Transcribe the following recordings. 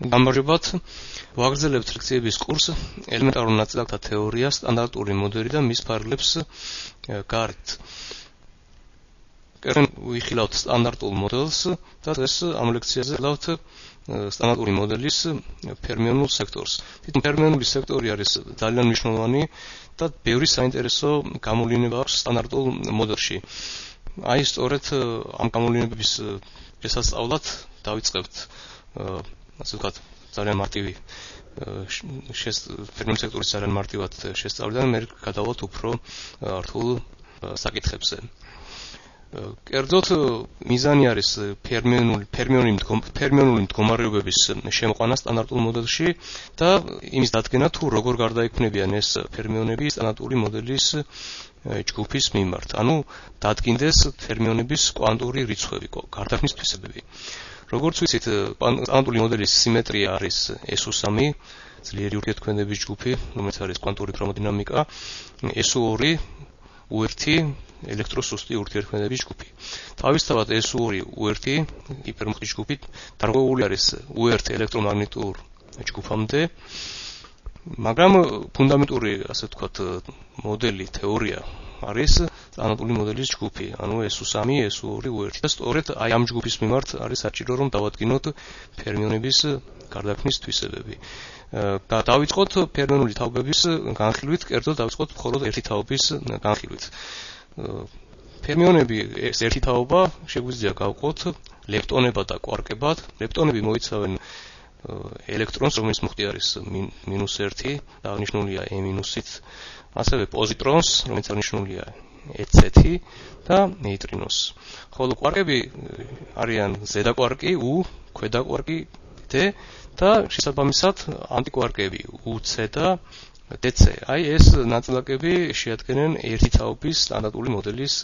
გამარჯობათ. ვაგრძელებთ ლექციების კურს ელემენტარულ ნაწილაკთა თეორია, სტანდარტული მოდელი და მის ფარგლებს გარეთ. ვიხილავთ სტანდარტულ მოდელს და დღეს ამ ლექციაზე ვხილავთ სტანდარტული მოდელის ფერმიონულ სექტორს. თვითონ ფერმიონული სექტორი არის ძალიან მნიშვნელოვანი და ბევრი საინტერესო გამოვლენა აქვს სტანდარტულ მოდელში. აი სწორედ ამ გამოვლენების შესასწავლად დავიწყებთ ასე ვთქვათ, ძალიან მარტივი ფერმიონული სექტორის ძალიან მარტივად შესწავლიდან მე გადავალთ უფრო რთულ საკითხებზე. კერძოდ მიზანი არის ფერმიონული მდგომარეობების შემოყვანა სტანდარტულ მოდელში და იმის დადგენა თუ როგორ გარდაიქმნებიან ეს ფერმიონები სტანდარტული მოდელის ჯგუფის მიმართ. ანუ დადგინდეს ფერმიონების კვანტური რიცხვები, გარდაქმნის თვისებები. როგორც ვიცით, კვანტური მოდელის სიმეტრია არის SU3, ძლიერი ურთიერთქმედების ჯგუფი, რომელიც არის კვანტური ქრომოდინამიკა, SU2, U1 ელექტროსუსტი ურთიერთქმედების ჯგუფი. თავისთავად SU2, U1 ჰიპერმუხტის ჯგუფი დარღვეული არის U1 ელექტრომაგნიტურ ჯგუფამდე, მაგრამ ფუნდამენტური, ასე ვთქვათ, მოდელი, თეორია არის სტანდარტული მოდელის ჯგუფი, ანუ SU3, SU2, U1 და სწორედ აი ამ ჯგუფის მიმართ არის საჭირო რომ დავადგინოთ ფერმიონების გარდაქმნის თვისებები. დავიწყოთ ფერმიონული თაობების განხილვით, კერძოდ დავიწყოთ მხოლოდ ერთი თაობის განხილვით. ფერმიონები ეს ერთი თაობა შეგვიძლია გავყოთ ლეპტონებად და კვარკებად. ლეპტონები მოიცავენ ელექტრონს, რომელიც მუხტი არის -1 და აღნიშნულია E-ით, ასევე პოზიტრონს, რომელიც აღნიშნულია EZ და ნეიტრინოს. ხოლო კვარკები არიან ზედა კვარკი U, ქვედა კვარკი D და შესაბამისად ანტიკვარკები UC და DC. აი ეს ნაწილაკები შეადგენენ ერთი თაობის სტანდარტული მოდელის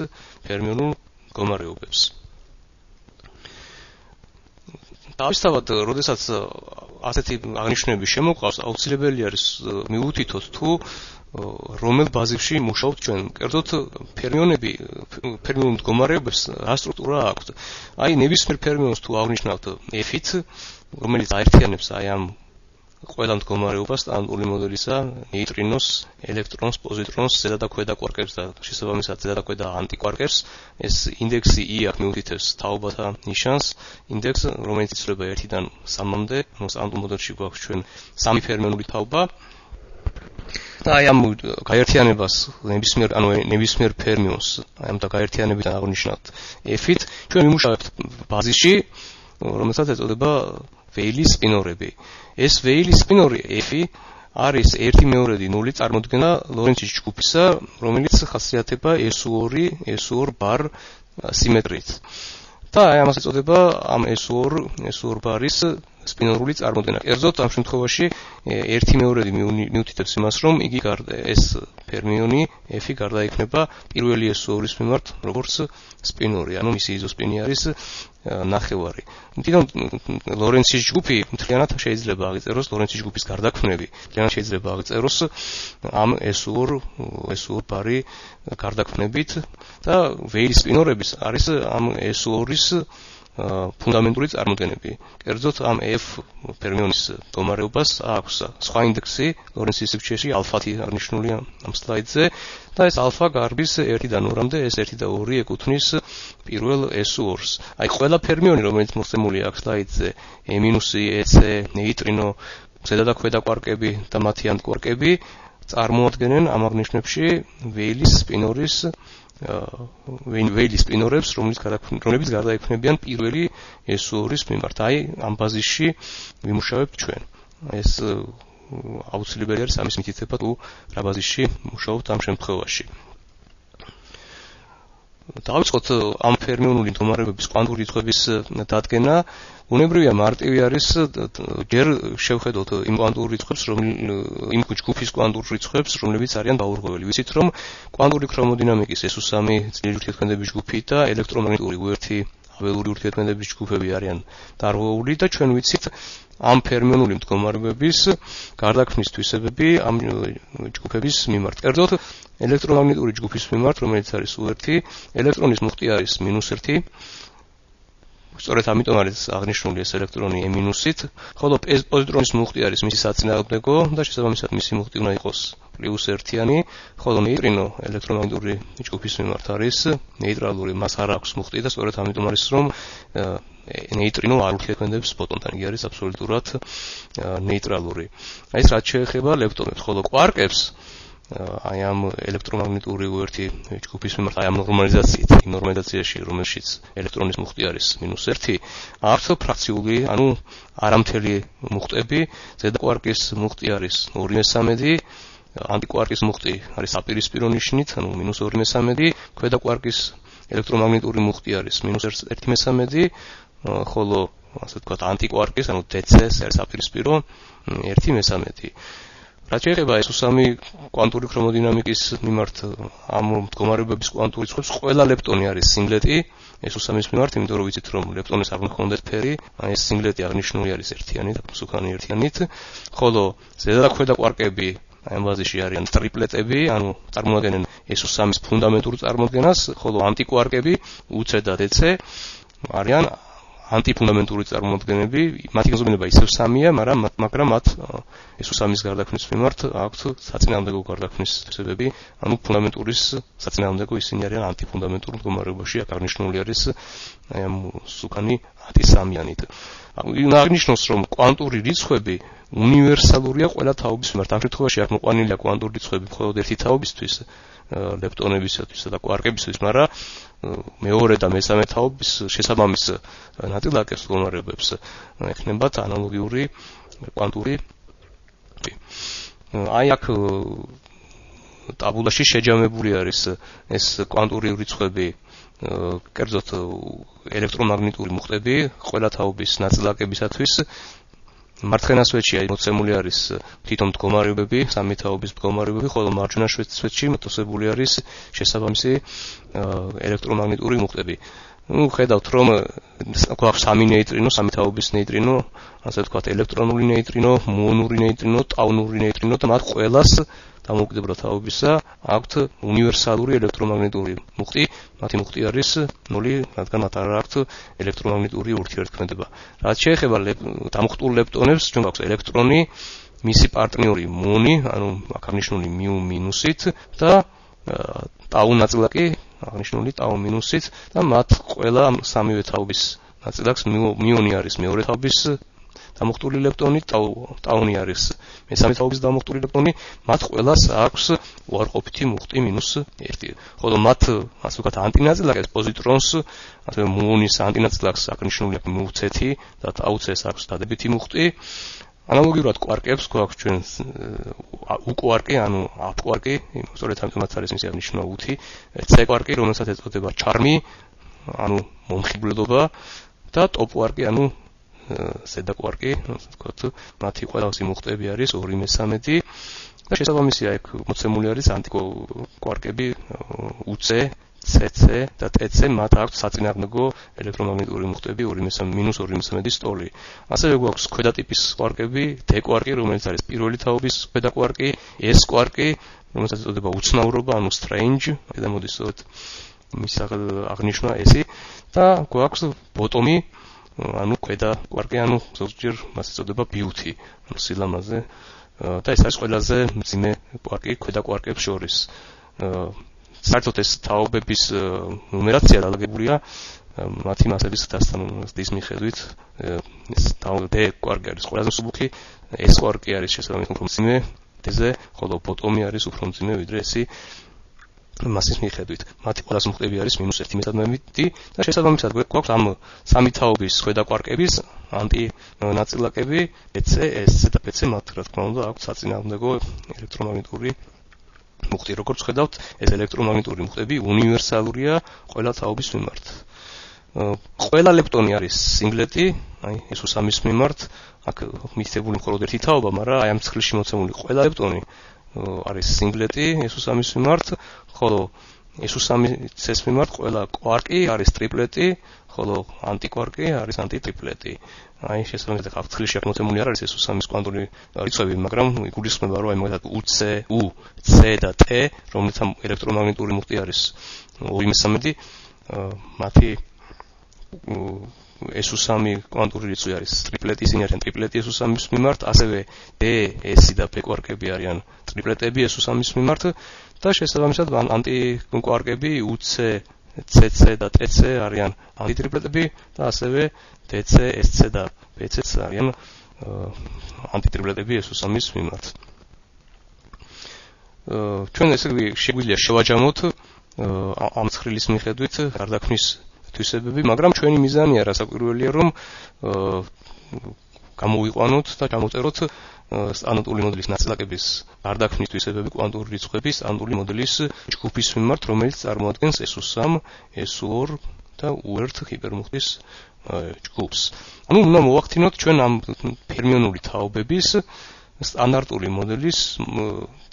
ფერმიონულ მდგომარეობებს. თავისთავად, როდესაც ასეთი აღნიშნები შემოყავს, აუცილებელი არის მივუთითოთ თუ რომელ ბაზისში მუშაობთ ჩვენ. კერძოდ ფერმიონულ მდგომარეობებს რა სტრუქტურა აქვს. აი ნებისმიერ ფერმიონს თუ აღნიშნავთ F-ით, რომელიც აერთიანებს აი ამ ყველა მდგომარეობას სტანდარტული მოდელისა, ნეიტრინოს, ელექტრონს, პოზიტრონს, ზედა და ქვედა კვარკებს და შესაბამისად ზედა და ქვედა ანტიკვარკებს. ეს ინდექსი E აქ მიუთითებს თაობათა ნიშანს, ინდექს, რომელიც იცვლება 1-დან 3-მდე, ანუ სტანდარტულ მოდელში გვაქვს ჩვენ 3 ფერმიონული თაობა. და აი ამ გაერთიანებას ნებისმიერ ფერმიონს, აი ამ და გაერთიანებიდან აღნიშნავთ F-ით, ჩვენ ვიმუშავებთ ბაზისში, რომელსაც ეწოდება ვეილის სპინორები. ეს ვეილის სპინორი F არის 1/2 წარმოდგენა ლორენცის ჯგუფისა, რომელიც ხასიათდება SU2 ბარ სიმეტრიით. და აი ამას ეწოდება ამ SU2 ბარის სპინორული წარმოდგენა. კერძოდ ამ შემთხვევაში 1/2 მიუთითებს იმას, რომ იგი ეს ფერმიონი F გარდაიქმნება პირველი SU2-ის მიმართ, როგორც სპინორი, ანუ მისი იზოსპინი არის ნახევარი. თვითონ ლორენცის ჯგუფი მთლიანად შეიძლება აღიწეროს, ლორენცის ჯგუფის გარდაქმნები მთლიანად შეიძლება აღიწეროს ამ SU2 ბარი გარდაქმნებით და ვეილის სპინორების არის ამ SU2-ის ფუნდამენტური წარმოდგენები. კერძოდ ამ F ფერმიონის მდგომარეობას აქვს სხვა ინდექსი ლორენცის სივრცეში ალფათი აღნიშნულია ამ სლაიდზე და ეს ალფა გარბის 1-დან 2-მდე, ეს 1 და 2 ეკუთვნის პირველ SU2-ს. აი ყველა ფერმიონი, რომელიც მოხსნებულია აქ სლაიდზე, E-, EC, ნეიტრინო, ზედა და ქვედა კვარკები და მათი ანტიკვარკები წარმოადგენენ ამ აღნიშნებში ვეილის სპინორებს, რომლებიც გარდაიქმნებიან პირველი SU2-ის მიმართ. აი ამ ბაზისში ვიმუშავებთ ჩვენ. ეს აუცილებელი არის ამის მითითება თუ რა ბაზისში მუშაობთ ამ შემთხვევაში. დავიწყოთ ამ ფერმიონული მდგომარეობების კვანტური რიცხვების დადგენა. უნებრივია მარტივი არის ჯერ შევხედოთ იმ კვანტურ რიცხვებს, იმ ჯგუფის კვანტურ რიცხვებს, რომლებიც არიან დაურღვეველი. ვიცით, რომ კვანტური ქრომოდინამიკის SU3 ძლიერი ურთიერთქმედების ჯგუფი და ელექტრომაგნიტური U1 ველური ურთიერთქმედების ჯგუფები არიან დარღვეული და ჩვენ ვიცით ამ ფერმიონული მდგომარეობების გარდაქმნის თვისებები ამ ჯგუფების მიმართ. კერძოდ ელექტრომაგნიტური ჯგუფის მიმართ, რომელიც არის U1, ელექტრონის მუხტი არის -1, სწორედ ამიტომ არის აღნიშნული ეს ელექტრონი E--ით, ხოლო პოზიტრონის მუხტი არის მისი საწინააღმდეგო და შესაბამისად მისი მუხტი უნდა იყოს +1-იანი, ხოლო ნეიტრინო ელექტრომაგნიტური ჯგუფის მიმართ არის ნეიტრალური, მას არ აქვს მუხტი და სწორედ ამიტომ არის რომ ნეიტრინო არ ურთიერთქმედებს ფოტონთან, იგი არის აბსოლუტურად ნეიტრალური. აი ეს რაც შეეხება ლეპტონებს, ხოლო კვარკებს აი ამ ელექტრომაგნიტური უერთი ჯგუფის მიმართ, აი ამ ნორმალიზაციით, იმ ნორმალიზაციაში, რომელშიც ელექტრონის მუხტი არის -1, აქვს ფრაქციული, ანუ არამთელი მუხტები, ზედა კვარკის მუხტი არის 2/3, ანტიკვარკის მუხტი არის საპირისპირო ნიშნით, ანუ -2/3, ქვედა კვარკის ელექტრომაგნიტური მუხტი არის -1/3, ხოლო ასე ვთქვათ ანტიკვარკის, ანუ DC-ს არის საპირისპირო 1/3. რაც შეეხება S3 კვანტური ქრომოდინამიკის მიმართ ამ მდგომარეობების კვანტური ცხრილს, ყველა ლეპტონი არის სინგლეტი S3-ის მიმართ, იმიტომ რომ ვიცით რომ ლეპტონის არ უნდა ჰქონდეთ ფერი, აი ეს სინგლეტი აღნიშნული არის ერთიანი და მსუქანი ერთიანით, ხოლო ზედა და ქვედა კვარკები აი ამ ბაზისში არიან ტრიპლეტები, ანუ წარმოადგენენ S3-ის ფუნდამენტურ წარმოდგენას, ხოლო ანტიკვარკები UC და DC არიან ანტიფუნდამენტური წარმოდგენები, მათი გაზომილება ისევ 3-ია, მაგრამ მათ S3-ის გარდაქმნის მიმართ აქვთ საწინააღმდეგო გარდაქმნის თვისებები, ანუ ფუნდამენტურის საწინააღმდეგო ისინი არიან ანტიფუნდამენტურ მდგომარეობაში, აქ აღნიშნული არის აი ამ სუქანი ათი-3-იანით. აღნიშნოს რომ კვანტური რიცხვები უნივერსალურია ყველა თაობის მიმართ. ამ შემთხვევაში აქ მოყვანილია კვანტური რიცხვები მხოლოდ ერთი თაობისთვის, ლეპტონებისათვის და კვარკებისთვის, მაგრამ მეორე და მესამე თაობის შესაბამის ნაწილაკებს მდგომარეობებს ექნებათ ანალოგიური კვანტური. აი აქ ტაბულაში შეჯამებული არის ეს კვანტური რიცხვები, კერძოდ ელექტრომაგნიტური მუხტები ყველა თაობის ნაწილაკებისათვის. მარცხენა სვეტში მოცემული არის თვითონ მდგომარეობები, სამი თაობის მდგომარეობები, ხოლო მარჯვენა სვეტში მოტივირებული არის შესაბამისი ელექტრომაგნიტური მუხტები. ხედავთ რომ გვაქვს სამი ნეიტრინო, სამი თაობის ნეიტრინო, ასე ვთქვათ ელექტრონული ნეიტრინო, მუონური ნეიტრინო, ტაუნური ნეიტრინო და მათ ყველას დამოუკიდებელ თაობისა აქვთ უნივერსალური ელექტრომაგნიტური მუხტი, მათი მუხტი არის 0, რადგან მათ არ აქვთ ელექტრომაგნიტური ურთიერთქმედება. რაც შეეხება დამუხტულ ლეპტონებს, ჩვენ გვაქვს ელექტრონი, მისი პარტნიორი მუონი, ანუ აქ აღნიშნული μ-ით და ტაუ ნაწილაკი აღნიშნული ტაუ-ით და მათ ყველა სამივე თაობის ნაწილაკს მუონი არის მეორე თაობის დამუხტული ლეპტონი, ტაუნი არის მესამე თაობის დამუხტული ლეპტონი, მათ ყველას აქვს უარყოფითი მუხტი -1. ხოლო მათ ასე ვთქვათ ანტინაწილაკებს პოზიტრონს, ასევე მუონის ანტინაწილაკს აღნიშნული აქვს μ-ც და ტაუ-ს აქვს დადებითი მუხტი. ანალოგიურად კვარკებს გვაქვს ჩვენ U-კვარკი, ანუ A-კვარკი, სწორედ ამიტომაც არის მისი აღნიშვნა U-ი, C-კვარკი, რომელსაც ეწოდება ჩარმი, ანუ მომხიბვლელობა და T-კვარკი, ანუ ზედა კვარკი, ასე ვთქვათ, მათი ყველასი მუხტები არის 2/3 და შესაბამისი აქ მოცემული არის ანტიკვარკები UC, CC და TC, მათ აქვს საწინააღმდეგო ელექტრომაგნიტური მუხტები -2/3 სტოლი. ასევე გვაქვს ქვედა ტიპის კვარკები, D კვარკი, რომელიც არის პირველი თაობის ქვედა კვარკი, S კვარკი, რომელსაც ეწოდება უცნაურობა, ანუ strange, და მოდის მის აღნიშვნა S-ი და გვაქვს ბოტომი, ანუ ქვედა კვარკი, ანუ ზოგჯერ მას ეწოდება beauty, ანუ სილამაზე და ეს არის ყველაზე მძიმე კვარკი ქვედა კვარკებს შორის. საერთოდ ეს თაობების ნუმერაცია დალაგებულია მათი მასების დასტანობის მიხედვით. ეს D კვარკი არის ყველაზე მსუბუქი, S კვარკი არის შესაბამისად უფრო მძიმე D-ზე, ხოლო ბოტომი არის უფრო მძიმე ვიდრე S-ი მასის მიხედვით. მათი ყველას მუხტები არის -1/3 და შესაბამისად გვაქვს ამ სამი თაობის ქვედა კვარკების ანტინაწილაკები EC, SC და PC, მათ რა თქმა უნდა აქვთ საწინააღმდეგო ელექტრომაგნიტური მუხტი. როგორც ხედავთ, ეს ელექტრომაგნიტური მუხტები უნივერსალურია ყველა თაობის მიმართ. ყველა ლეპტონი არის სინგლეტი, აი S3-ის მიმართ, აქ მითითებული მხოლოდ ერთი თაობა, მაგრამ აი ამ ცხრილში მოცემული ყველა ლეპტონი არის სინგლეტი S3-ის მიმართ, ხოლო S3-ის მიმართ ყველა კვარკი არის ტრიპლეტი, ხოლო ანტიკვარკი არის ანტიტრიპლეტი. აი შესაბამისად ახლა ცხრილში მოცემული არ არის S3-ის კვანტური რიცხვები, მაგრამ იგულისხმება რომ აი მაგალითად UC, U, C და T, რომელიც ელექტრომაგნიტური მუხტი არის 2/3, მათი SU3 კვანტური რიცხვი არის ტრიპლეტი, ისინი არიან ტრიპლეტი SU3-ის მიმართ, ასევე D, S და P კვარკები არიან ტრიპლეტები SU3-ის მიმართ და შესაბამისად ანტიკვარკები UC, CC და TC არიან ანტიტრიპლეტები და ასევე DC, SC და PC არიან ანტიტრიპლეტები SU3-ის მიმართ. ჩვენ ესე შეგვიძლია შევაჯამოთ ამ ცხრილის მიხედვით გარდაქმნის თვისებები, მაგრამ ჩვენი მიზანია რასაკვირველია, რომ გამოვიყვანოთ და ჩამოწეროთ სტანდარტული მოდელის ნაწილაკების გარდაქმნის თვისებები კვანტური რიცხვების სტანდარტული მოდელის ჯგუფის მიმართ, რომელიც წარმოადგენს SU3, SU2 და U1 ჰიპერმუხტის ჯგუფს. ანუ უნდა მოვახდინოთ ჩვენ ამ ფერმიონული თაობების სტანდარტული მოდელის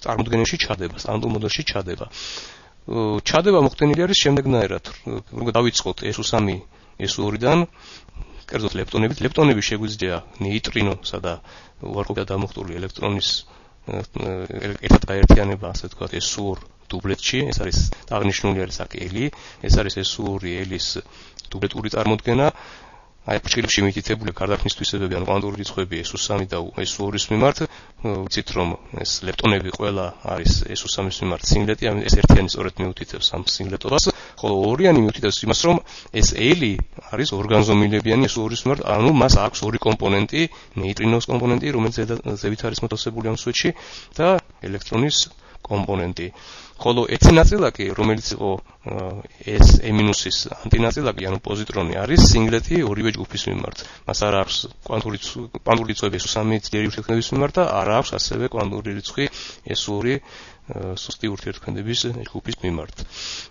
წარმოდგენაში ჩადება, სტანდარტულ მოდელში ჩადება. ჩადება მოხდენილი არის შემდეგნაირად, რომ დავიწყოთ SU3, SU2-დან, კერძოდ ლეპტონებით. ლეპტონები შეგვიძლია ნეიტრინოსა და უარყოფითად დამუხტული ელექტრონის ერთად გაერთიანება, ასე ვთქვათ, SU2 დუბლეტში, ეს არის აღნიშნული არის აქ ელი, ეს არის SU2 ელის დუბლეტური წარმოდგენა. აი ფრჩხილებში მითითებული გარდაქმნის თვისებები ან კვანტური რიცხვები SU3 და SU2-ის მიმართ, ვიცით რომ ეს ლეპტონები ყველა არის SU3-ის მიმართ სინგლეტი, ეს ერთიანი სწორედ მიუთითებს ამ სინგლეტობას, ხოლო ორიანი მიუთითებს იმას, რომ ეს ელი არის ორგანზომილებიანი SU2-ის მიმართ, ანუ მას აქვს ორი კომპონენტი, ნეიტრინოს კომპონენტი, რომელიც ზევით არის მოთავსებული ამ სვეტში და ელექტრონის კომპონენტი. ხოლო ერთი ნაწილაკი, რომელიც იყო S E-ის ანტინაწილაკი, ანუ პოზიტრონი, არის სინგლეტი ორივე ჯგუფის მიმართ. მას არ აქვს კვანტური რიცხვი SU3 ძლიერი ურთიერთქმედების მიმართ და არ აქვს ასევე კვანტური რიცხვი SU2 სუსტი ურთიერთქმედების ჯგუფის მიმართ.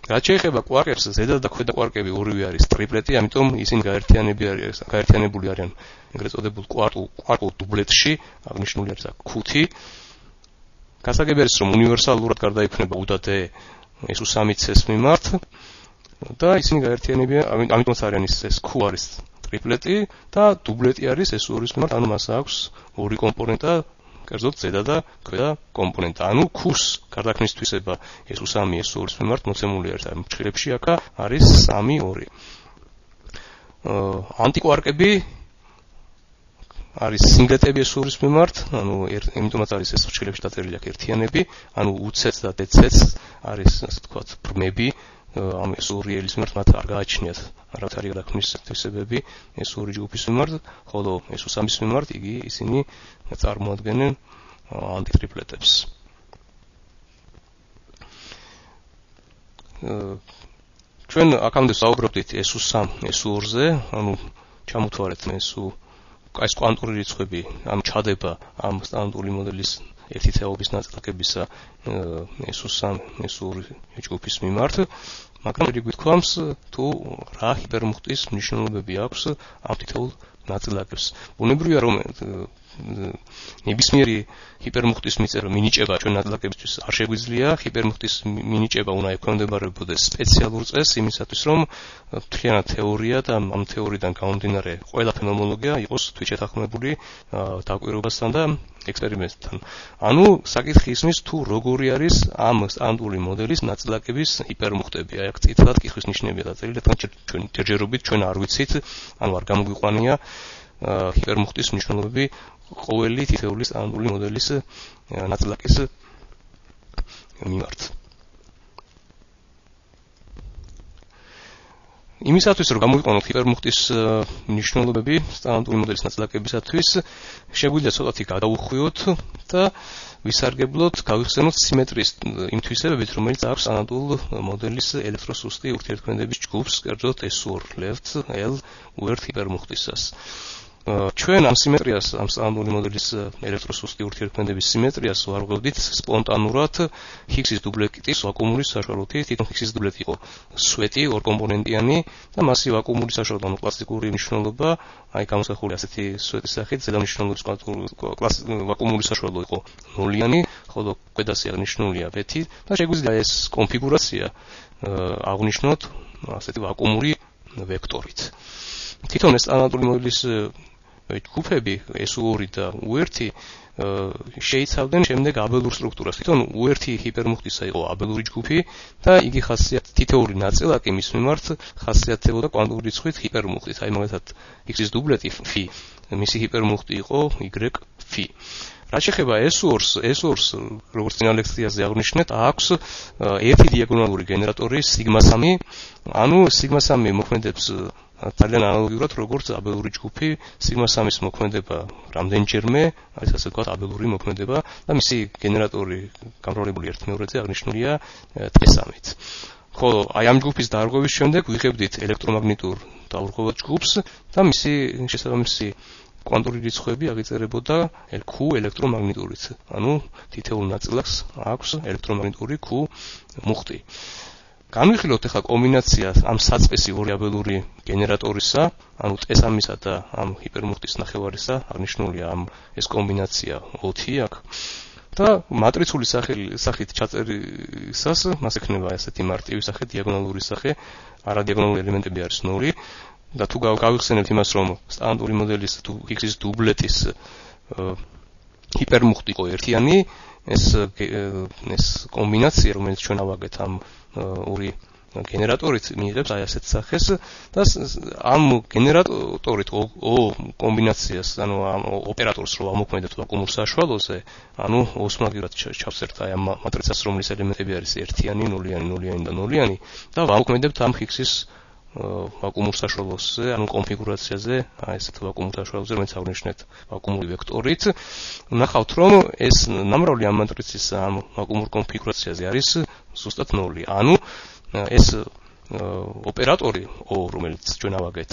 რაც შეეხება კვარკებს, ზედა და ქვედა კვარკები ორივე არის ტრიპლეტი, ამიტომ ისინი გაერთიანებული არიან ეგრეთ წოდებულ კვარკულ დუბლეტში, აღნიშნული არის აქ 5. გასაგები არის, რომ უნივერსალურად გარდაიქმნება U და D SU3-ის მიმართ და ისინი გაერთიანებიან, ამიტომაც არიან ეს Q არის ტრიპლეტი და დუბლეტი არის SU2-ის მიმართ, ანუ მას აქვს ორი კომპონენტა, კერძოდ ზედა და ქვედა კომპონენტა. ანუ Q-ს გარდაქმნის თვისება SU3 SU2-ის მიმართ მოცემული არის ამ ფრჩხილებში, აქ არის 3, 2. ანტიკვარკები არის სინგლეტები SU2-ის მიმართ, ანუ იმიტომაც არის ეს ფრჩხილებში დაწერილი აქ ერთიანები, ანუ UC-ც და DC-ც არის, ასე ვთქვათ, ბრმები, ამ SU2 ელის მიმართ მათ არ გააჩნიათ რაც არის გარდაქმნის თვისებები SU2 ჯგუფის მიმართ, ხოლო SU3-ის მიმართ ისინი წარმოადგენენ ანტიტრიპლეტებს. ჩვენ აქამდე საუბრობდით SU3, SU2-ზე, ანუ ჩამოთვალეთ ეს კვანტური რიცხვები, ამ ჩადება ამ სტანდარტული მოდელის ერთი თეორიის ნაწილაკებისა SU3, SU2 ჯგუფის მიმართ, მაგრამ იგი გვთქვამს თუ რა ჰიპერმუხტის მნიშვნელობები აქვს ამ თითოეულ ნაწილაკებს. ბუნებრივია რომ ნებისმიერი ჰიპერმუხტის მიწერო მინიჭება ჩვენ ნაწილაკებისთვის არ შეგვიძლია, ჰიპერმუხტის მინიჭება უნდა ექვემდებარებოდეს სპეციალურ წესს იმისათვის რომ მთლიანად თეორია და ამ თეორიიდან გამომდინარე ყველა ფენომენოლოგია იყოს თვითშეთანხმებული დაკვირვებასთან და ექსპერიმენტთან. ანუ საკითხი ისმის თუ როგორი არის ამ სტანდარტული მოდელის ნაწილაკების ჰიპერმუხტები. აი აქ წითლად კითხვის ნიშნებია დაწერილი, ჩვენ ჯერჯერობით ჩვენ არ ვიცით, ანუ არ გამოგვიყვანია ჰიპერმუხტის მნიშვნელობები ყოველი თითოეული სტანდარტული მოდელის ნაწილაკის მიმართ. იმისათვის რომ გამოვიყვანოთ ჰიპერმუხტის მნიშვნელობები სტანდარტული მოდელის ნაწილაკებისათვის, შეგვიძლია ცოტათი გადავუხვიოთ და ვისარგებლოთ, გავიხსენოთ სიმეტრიის იმ თვისებებით, რომელიც აქვს სტანდარტულ მოდელის ელექტროსუსტი ურთიერთქმედების ჯგუფს, კერძოდ SU2 left L U1 ჰიპერმუხტისას. ჩვენ ამ სიმეტრიას, ამ სტანდარტული მოდელის ელექტროსუსტი ურთიერთქმედების სიმეტრიას ვარღვევდით სპონტანურად ჰიგსის დუბლეტის ვაკუუმური საშუალოთი, თვითონ ჰიგსის დუბლეტი იყო სვეტი ორკომპონენტიანი და მასი ვაკუუმური საშუალო, ანუ კლასიკური მნიშვნელობა, აი გამოსახული ასეთი სვეტის სახით, ზედა მნიშვნელობის ვაკუუმური საშუალო იყო ნულიანი, ხოლო ქვედასი აღნიშნულია ბეთი და შეგვიძლია ეს კონფიგურაცია აღნიშნოთ ასეთი ვაკუუმური ვექტორით. თვითონ ეს სტანდარტული მოდელის ჯგუფები SU2 და U1 შეიცავდნენ შემდეგ აბელურ სტრუქტურას. თვითონ U1 ჰიპერმუხტისა იყო აბელური ჯგუფი და იგი თითოეული ნაწილაკი მის მიმართ ხასიათდებოდა კვანტური რიცხვით ჰიპერმუხტით. აი მაგალითად X-ის დუბლეტი φ, მისი ჰიპერმუხტი იყო Y-φ. რაც შეეხება S2-ს, როგორც წინა ლექციაზე აღვნიშნეთ, აქვს ერთი დიაგონალური გენერატორი σ3, ანუ σ3 მოქმედებს ძალიან ანალოგიურად როგორც აბელური ჯგუფი, σ3-ის მოქმედება რამდენჯერმე, არის ასე ვთქვათ, აბელური მოქმედება და მისი გენერატორი გამრავლებული ერთმეორეზე აღნიშნულია T3-ით. ხოლო აი ამ ჯგუფის დარღვევის შემდეგ ვიღებდით ელექტრომაგნიტურ დაურღვევად ჯგუფს და მისი შესაბამისი კვანტური რიცხვები აღიწერებოდა Q ელექტრომაგნიტურით. ანუ თითოეულ ნაწილაკს აქვს ელექტრომაგნიტური Q მუხტი. განვიხილოთ ახლა კომბინაცია ამ საწყისი ორი აბელური გენერატორისა, ანუ T3-ისა და ამ ჰიპერმუხტის ნახევარისა, აღნიშნულია ეს კომბინაცია OT აქ. და მატრიცული სახით ჩაწერისას მას ექნება ესეთი მარტივი სახე, დიაგონალური სახე, არადიაგონალური ელემენტები არის 0 და თუ გავიხსენებთ იმას, რომ სტანდარტული მოდელის თუ X-ის დუბლეტის ჰიპერმუხტი იყო ერთიანი, ეს კომბინაცია, რომელიც ჩვენ ავაგეთ ამ ორი გენერატორით მიიღებს აი ასეთ სახეს და ამ გენერატორით კომბინაციას, ანუ ამ ოპერატორს რო ამოქმედებს ვაკუუმურ საშუალოზე, ანუ ოსმაგივრად ჩავსერთ აი ამ მატრიცას, რომლის ელემენტები არის ერთიანი, ნულიანი, ნულიანი და ნულიანი და ვამოქმედებთ ამ X-ის ვაკუუმურ საშუალოზე, ანუ კონფიგურაციაზე, აი ესეთ ვაკუუმურ საშუალოზე, რომელიც აღნიშნეთ ვაკუუმური ვექტორით. ნახავთ, რომ ეს ნამრავლი ამ მატრიცის ამ ვაკუუმურ კონფიგურაციაზე არის ზუსტად 0. ანუ ეს ოპერატორი რომელიც ჩვენ ავაგეთ,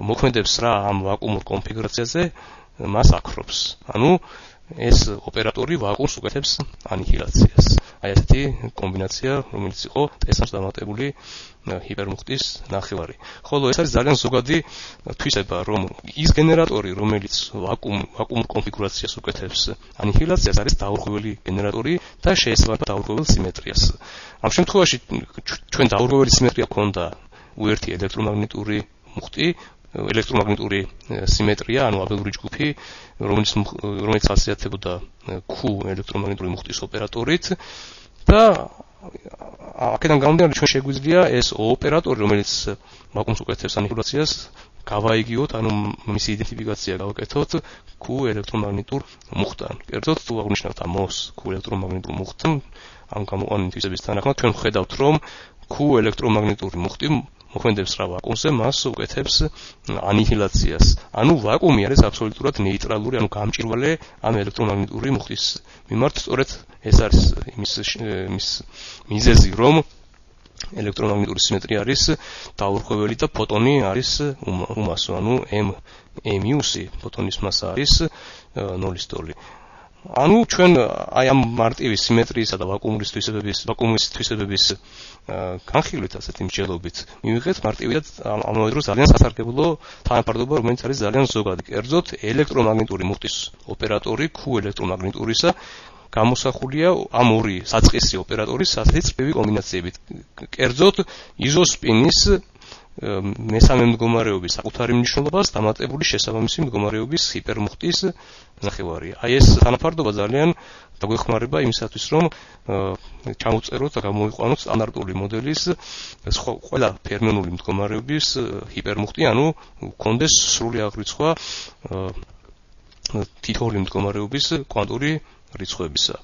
მოქმედებს რა ამ ვაკუუმურ კონფიგურაციაზე, მას აქრობს. ანუ ეს ოპერატორი ვაკუუმს უკეთებს ანიჰილაციას. აი ესეთი კომბინაცია, რომელიც იყო T3-ს დამატებული ჰიპერმუხტის ნახევარი. ხოლო ეს არის ძალიან ზოგადი თვისება, რომ ის გენერატორი, რომელიც ვაკუუმურ კონფიგურაციას უკეთებს ანიჰილაციას, არის დაურღვეველი გენერატორი და შეესაბამება დაურღვეվել სიმეტრიას. ამ შემთხვევაში ჩვენ დაურღვეველი სიმეტრია გვქონდა U1 ელექტრომაგნიტური მუხტი, ელექტრომაგნიტური სიმეტრია, ანუ აბელური ჯგუფი, რომელიც ხასიათდებოდა Q ელექტრომაგნიტური მუხტის ოპერატორით და აქედან გამომდინარე ჩვენ შეგვიძლია ეს ოპერატორი, რომელიც ვაკუუმს უკეთებს ანიჰილაციას, გავაიგიოთ, ანუ მისი იდენტიფიკაცია გავაკეთოთ Q ელექტრომაგნიტურ მუხტთან. კერძოდ თუ აღნიშნავთ ამ OS Q ელექტრომაგნიტურ მუხტთან, ამ გამოყვანილი თვისების თანახმად ჩვენ ვხედავთ, რომ Q ელექტრომაგნიტური მუხტი მოქმედებს რა ვაკუუმზე, მას უკეთებს ანიჰილაციას. ანუ ვაკუუმი არის აბსოლუტურად ნეიტრალური, ანუ გამჭირვალე ამ ელექტრომაგნიტური მუხტის მიმართ. სწორედ ეს არის იმის მიზეზი, რომ ელექტრომაგნიტური სიმეტრია არის დაურღვეველი და ფოტონი არის უმასო, ანუ m-უსი ფოტონის მასა არის 0-ის ტოლი. ანუ ჩვენ აი ამ მარტივი სიმეტრიისა და ვაკუუმის თვისებების განხილვით, ასეთი მსჯელობით მივიღეთ მარტივი და ამავე დროს ძალიან სასარგებლო თანაფარდობა, რომელიც არის ძალიან ზოგადი. კერძოდ ელექტრომაგნიტური მუხტის ოპერატორი Q ელექტრომაგნიტურისა გამოსახულია ამ ორი საწყისი ოპერატორის ასეთი წრფივი კომბინაციებით. კერძოდ იზოსპინის მესამე მდგომარეობის საკუთარი მნიშვნელობას დამატებული შესაბამისი მდგომარეობის ჰიპერმუხტის ნახევარი. აი ეს თანაფარდობა ძალიან დაგვეხმარება იმისათვის, რომ ჩამოწეროთ და გამოიყვანოთ სტანდარტული მოდელის ყველა ფერმიონული მდგომარეობის ჰიპერმუხტი, ანუ გქონდეს სრული აღრიცხვა თითოეული მდგომარეობის კვანტური რიცხვებისა.